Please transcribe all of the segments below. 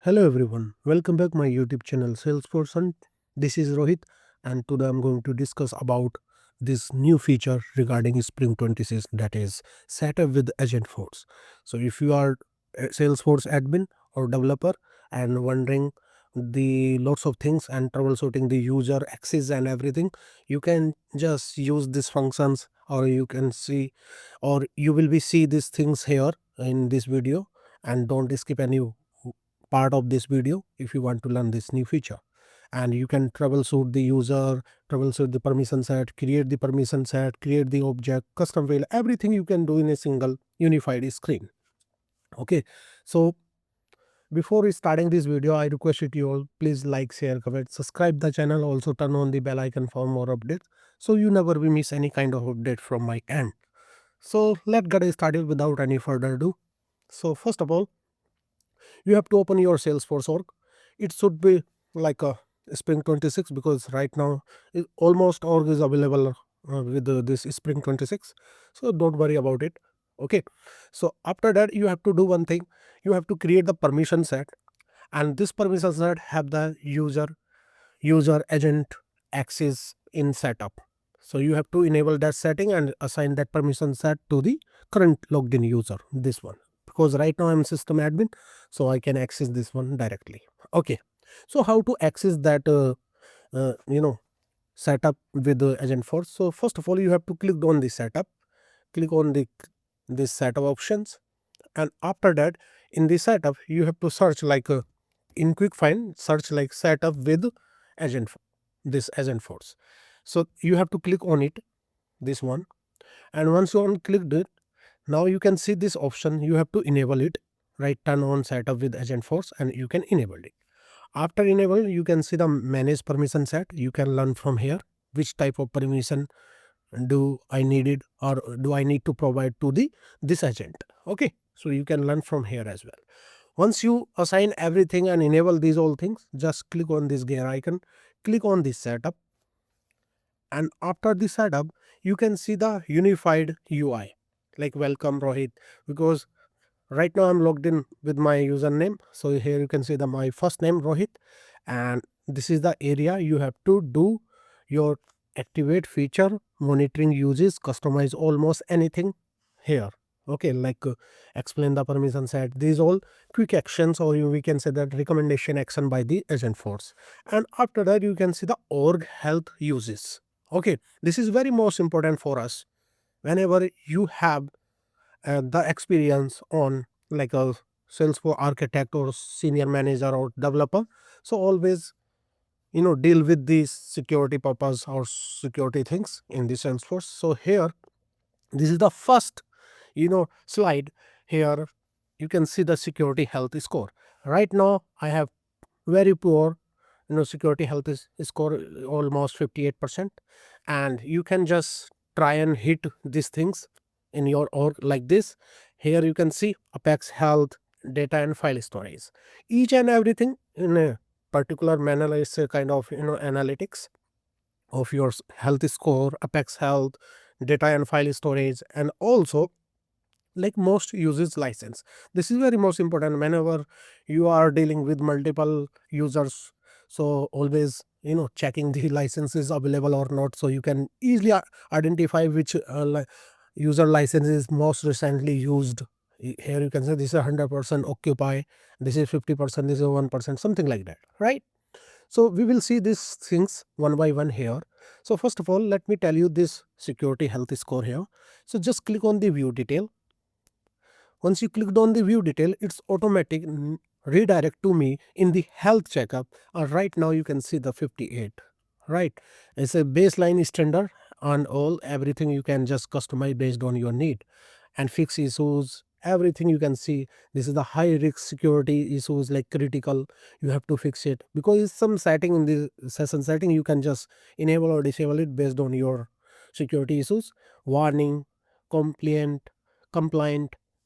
Hello everyone, welcome back my YouTube channel Salesforce Hunt. This is Rohit and today I'm going to discuss about this new feature regarding Spring 26, that is setup with Agentforce. So if you are a Salesforce admin or developer and wondering the lots of things and troubleshooting the user access and everything, you can just use these functions, or you can see, or you will be see these things here in this video, and don't skip any part of this video if you want to learn this new feature. And you can troubleshoot the user, troubleshoot the permission set, create the permission set, create the object, custom field, everything you can do in a single unified screen. Okay, so before starting this video, I requested you all, please like, share, comment, subscribe the channel, also turn on the bell icon for more updates so you never will miss any kind of update from my end. So let's get started without any further ado. So first of all, you have to open your Salesforce org. It should be like a Spring 26 because right now almost org is available with this Spring 26. So don't worry about it. Okay. So after that, you have to do one thing. You have to create the permission set, and this permission set have the user agent access in setup. So you have to enable that setting and assign that permission set to the current logged in user, this one, because right now I'm system admin, so I can access this one directly. Okay, so how to access that setup with the Agentforce? So first of all, you have to click on the setup, click on this setup options, and after that, in the setup you have to search like in quick find, search like setup with agent this Agentforce. So you have to click on it, this one, and once you clicked it, now you can see this option. You have to enable it, right? Turn on setup with Agentforce and you can enable it. After enable, you can see the manage permission set. You can learn from here which type of permission do I needed or do I need to provide to this agent. Okay, so you can learn from here as well. Once you assign everything and enable these all things, just click on this gear icon, click on this setup, and after the setup you can see the unified UI like welcome Rohit, because right now I'm logged in with my username. So here you can see the my first name Rohit, and this is the area you have to do your activate feature, monitoring uses, customize almost anything here. Okay, like explain the permission set, these all quick actions, or we can say that recommendation action by the Agentforce. And after that you can see the org health uses. Okay, this is very most important for us whenever you have the experience on like a Salesforce architect or senior manager or developer. So always deal with these security purpose or security things in the Salesforce. So here, this is the first slide. Here you can see the security health score. Right now I have very poor security health is score almost 58%, and you can just try and hit these things in your org like this. Here you can see apex health, data and file storage, each and everything in a particular manner is a kind of analytics of your health score, apex health, data and file storage, and also like most uses license. This is very most important whenever you are dealing with multiple users. So always checking the licenses available or not, so you can easily identify which user license is most recently used. Here you can say this is 100% occupy, this is 50%, this is 1%, something like that, right? So we will see these things one by one here. So first of all, let me tell you this security health score here. So just click on the view detail. Once you clicked on the view detail, it's automatic redirect to me in the health checkup. Right now you can see the 58, right? It's a baseline standard on all, everything you can just customize based on your need and fix issues, everything you can see. This is the high risk security issues like critical, you have to fix it because it's some setting in the session setting. You can just enable or disable it based on your security issues. Warning, compliant.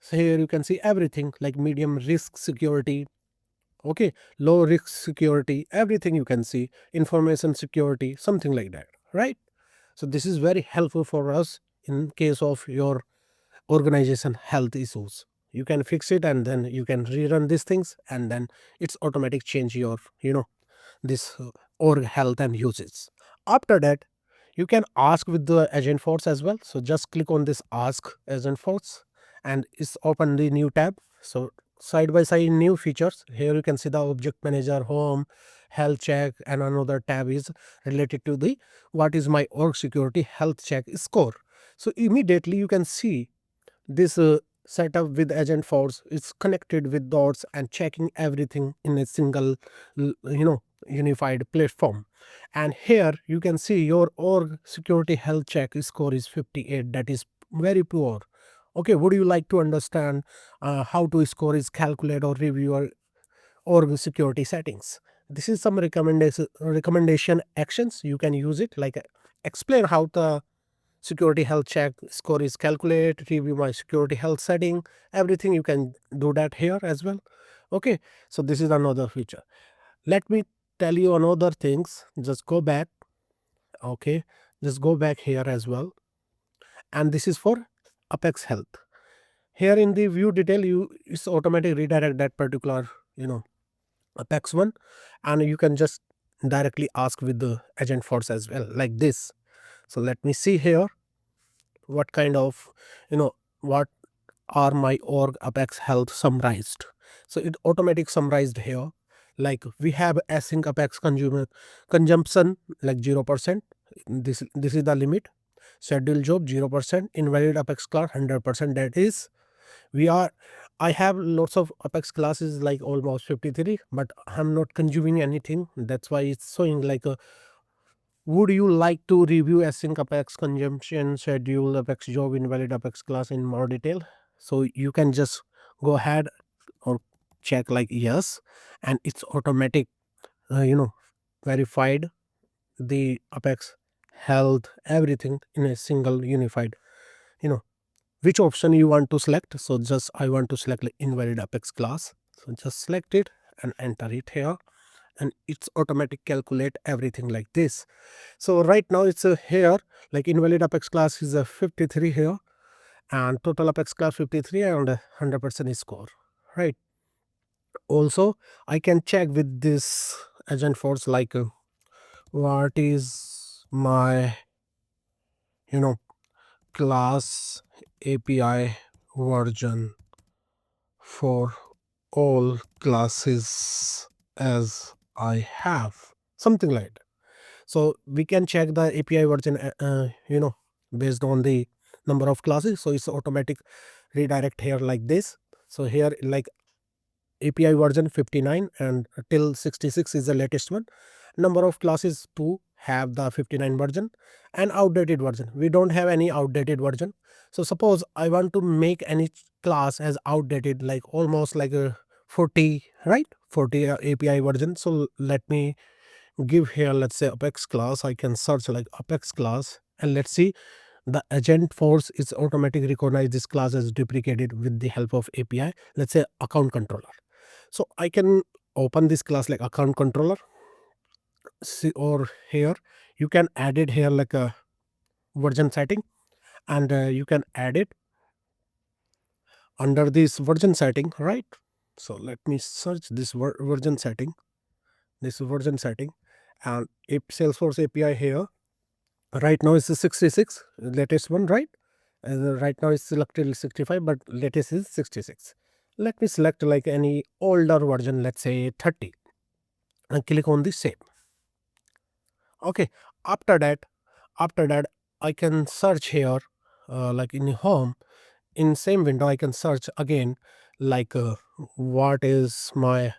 So here you can see everything like medium risk security, okay, low risk security, everything you can see, information security, something like that, right? So this is very helpful for us in case of your organization health issues. you can fix it, and then you can rerun these things, and then it's automatic change your this org health and uses. After that, you can ask with the Agentforce as well. So just click on this ask Agentforce, and it's open the new tab. So side by side new features, here you can see the object manager, home, health check, and another tab is related to the what is my org security health check score. So immediately you can see this setup with Agentforce is connected with dots and checking everything in a single unified platform. And here you can see your org security health check score is 58. That is very poor. Okay, would you like to understand how to score is calculate or review your org security settings? This is some recommendation actions. You can use it, like explain how the security health check score is calculated, review my security health setting, everything. You can do that here as well. Okay, so this is another feature. Let me tell you another things. Just go back. Okay, just go back here as well, and this is for Apex Health. Here in the view detail, you it's automatic redirect that particular Apex one, and you can just directly ask with the Agentforce as well, like this. So let me see here what kind of what are my org Apex Health summarized. So it automatic summarized here, like we have async Apex consumer consumption like 0%. This is the limit. Schedule job 0%, invalid Apex class 100%. That is, we are I have lots of Apex classes like almost 53, but I'm not consuming anything. That's why it's showing like a would you like to review async Apex consumption, schedule, Apex job, invalid Apex class in more detail? So you can just go ahead or check like yes, and it's automatic, verified the Apex health, everything in a single unified, which option you want to select. So just I want to select like invalid Apex class. So just select it and enter it here, and it's automatic calculate everything like this. So right now it's here like invalid Apex class is a 53 here, and total Apex class 53 and 100% score, right? Also, I can check with this Agentforce like what is my class API version for all classes as I have, something like that. So we can check the API version based on the number of classes. So it's automatic redirect here like this. So here like API version 59 and till 66 is the latest one. Number of classes to have the 59 version, and outdated version. We don't have any outdated version. So suppose I want to make any class as outdated, like almost like a 40, right? 40 API version. So let me give here, let's say Apex class. I can search like Apex class, and let's see the Agentforce is automatically recognize this class as duplicated with the help of API. Let's say account controller. So I can open this class like account controller. See, or here you can add it here like a version setting, and you can add it under this version setting, right? So let me search this version setting, and if Salesforce API here, right now it's a 66 latest one, right? Right now it's selected 65, but latest is 66. Let me select like any older version, let's say 30, and click on the save. Okay, after that I can search here like in home, in same window I can search again like what is my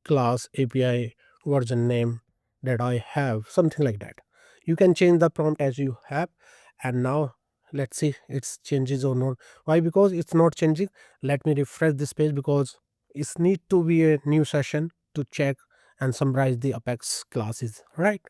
class API version name that I have, something like that. You can change the prompt as you have, and now let's see it's changes or not. Why? Because it's not changing. Let me refresh this page, because it's need to be a new session to check and summarize the Apex classes, right?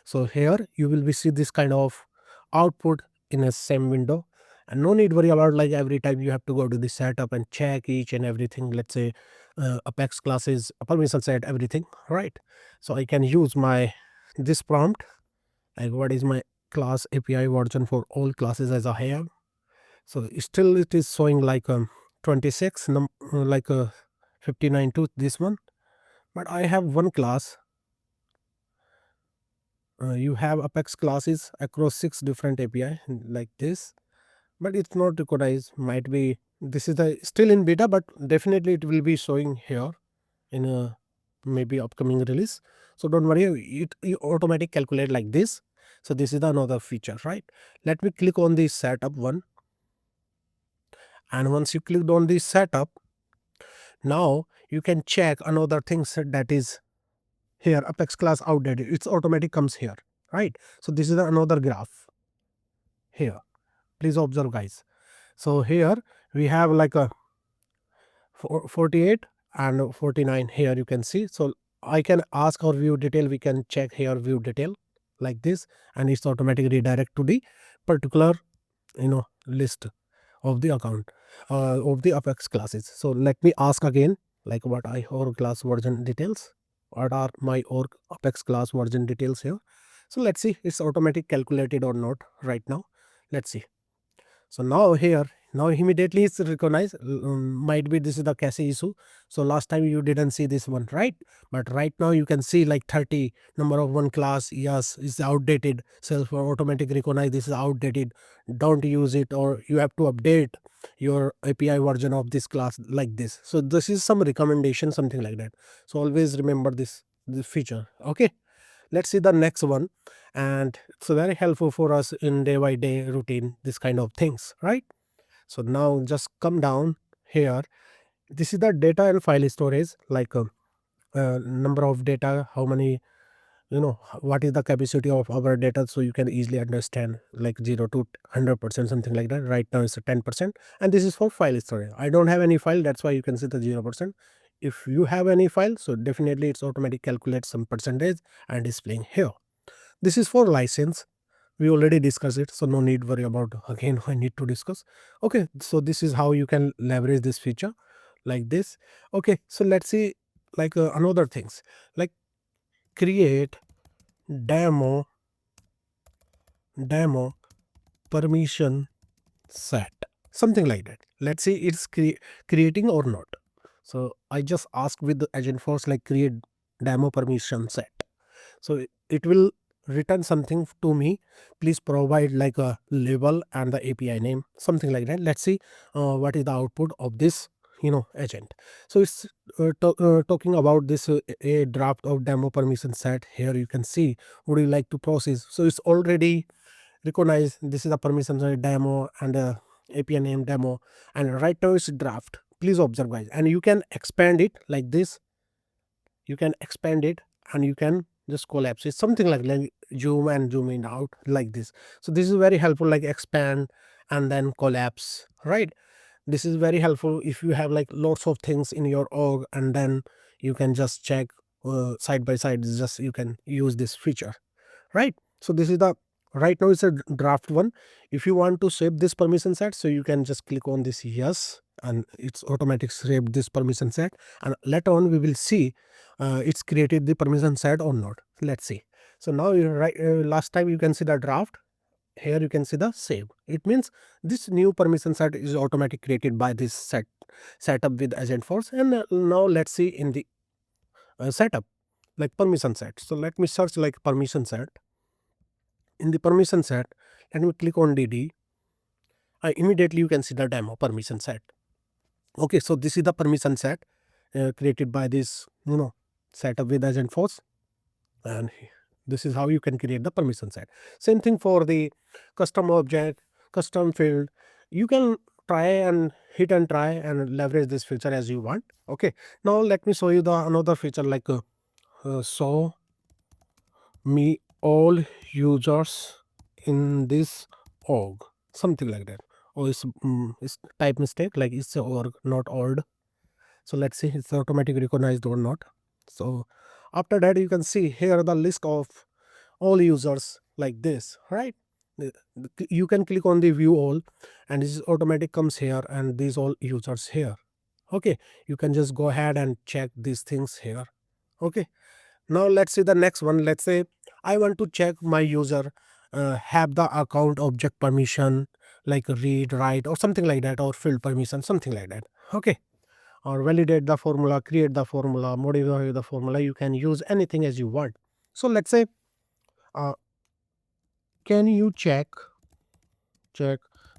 So here you will be see this kind of output in a same window, and no need worry about like every time you have to go to the setup and check each and everything. Let's say Apex classes permission set everything, right? So I can use my this prompt like what is my class API version for all classes as I have. So still it is showing like 26 59 to this one, but I have one class. You have Apex classes across 6 different API like this, but it's not recognized. Might be this is the still in beta, but definitely it will be showing here in a maybe upcoming release. So don't worry, it automatic calculate like this. So this is the another feature, right? Let me click on the setup one, and once you clicked on the setup, now you can check another things that is here. Apex class outdated, it's automatic comes here, right? So this is another graph here. Please observe, guys. So here we have like a 48 and 49 here you can see. So I can ask our view detail, we can check here view detail like this, and it's automatically redirect to the particular list of the account of the Apex classes. So let me ask again, like what I org class version details, what are my org Apex class version details here. So let's see it's automatic calculated or not right now. Let's see. So now here, now immediately it's recognized. Might be this is the cache issue. So last time you didn't see this one, right? But right now you can see like 30 number of one class. Yes, is outdated. Salesforce automatic recognize this is outdated. Don't use it, or you have to update your API version of this class like this. So this is some recommendation, something like that. So always remember this feature. Okay. Let's see the next one, and it's very helpful for us in day by day routine, this kind of things, right? So now just come down here. This is the data and file storage, like number of data, how many, what is the capacity of our data, so you can easily understand, like 0 to 100%, something like that. Right now it's 10%, and this is for file storage. I don't have any file, that's why you can see the 0%. If you have any file, so definitely it's automatic calculate some percentage and displaying here. This is for license, we already discussed it, so no need worry about again I need to discuss. Okay, so this is how you can leverage this feature like this. Okay, so let's see like another things, like create demo permission set, something like that. Let's see it's creating or not. So I just ask with the Agentforce like create demo permission set. So it will return something to me. Please provide like a label and the API name, something like that. Let's see what is the output of this agent. So it's talking about this a draft of demo permission set. Here you can see would you like to process. So it's already recognized this is a permission set demo and API name demo, and right now it's draft. Please observe, guys, and you can expand it like this. You can expand it and you can just collapse it, something like zoom and zoom in out like this. So this is very helpful, like expand and then collapse, right? This is very helpful if you have like lots of things in your org, and then you can just check side by side. It's just you can use this feature, right? So this is the right now it's a draft one. If you want to save this permission set, so you can just click on this yes, and it's automatic saved this permission set, and later on we will see it's created the permission set or not. Let's see. So now last time you can see the draft, here you can see the save. It means this new permission set is automatic created by this setup with Agentforce. And now let's see in the setup like permission set. So let me search like permission set. In the permission set, let me click on DD. Immediately you can see the demo permission set. Okay, so this is the permission set created by this setup with Agentforce, and this is how you can create the permission set. Same thing for the custom object, custom field. You can try and hit and try and leverage this feature as you want. Okay, now let me show you the another feature, like show me all users in this org, something like that. Or it's type mistake, like it's a org not org. So let's see it's automatically recognized or not. So after that you can see here the list of all users like this, right? You can click on the view all, and this automatic comes here, and these all users here. Okay, you can just go ahead and check these things here. Okay, now let's see the next one. Let's say I want to check my user have the account object permission, like read, write, or something like that, or field permission, something like that. Okay, or validate the formula, create the formula, modify the formula. You can use anything as you want. So let's say can you check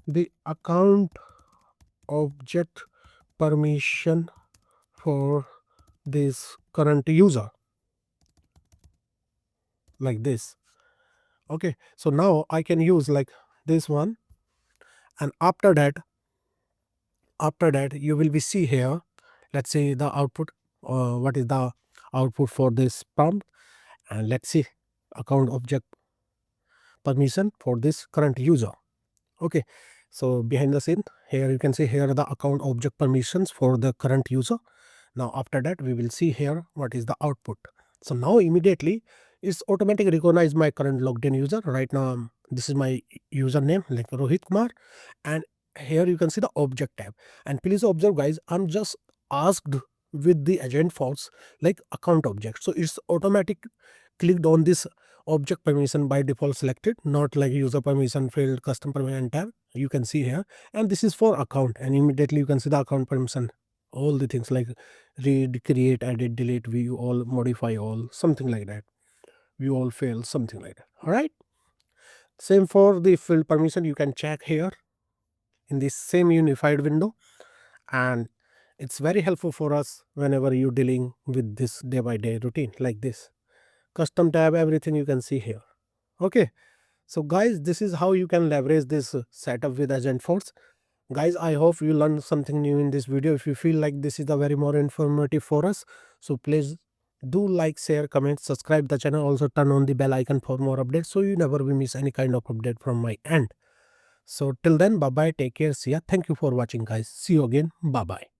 the account object permission for this current user, like this. Okay, so now I can use like this one, and after that you will be see here, let's say the output, what is the output for this prompt, and let's see account object permission for this current user. Okay, so behind the scene here you can see here are the account object permissions for the current user. Now after that we will see here what is the output. So now immediately it's automatically recognize my current logged in user. Right now this is my username like Rohit Kumar, and here you can see the object tab. And please observe guys, I'm just asked with the Agentforce like account object, so it's automatic clicked on this object permission by default selected, not like user permission field, custom permission tab. You can see here, and this is for account, and immediately you can see the account permission, all the things like read, create, edit, delete, view all, modify all, something like that, view all, fail, something like that. All right, same for the field permission. You can check here in this same unified window, and it's very helpful for us whenever you're dealing with this day by day routine like this. Custom tab, everything you can see here. Okay, so guys, this is how you can leverage this setup with Agentforce. Guys, I hope you learned something new in this video. If you feel like this is a very more informative for us, so please do like, share, comment, subscribe the channel. Also turn on the bell icon for more updates, so you never will miss any kind of update from my end. So till then, bye bye, take care, see ya. Thank you for watching guys. See you again. Bye bye.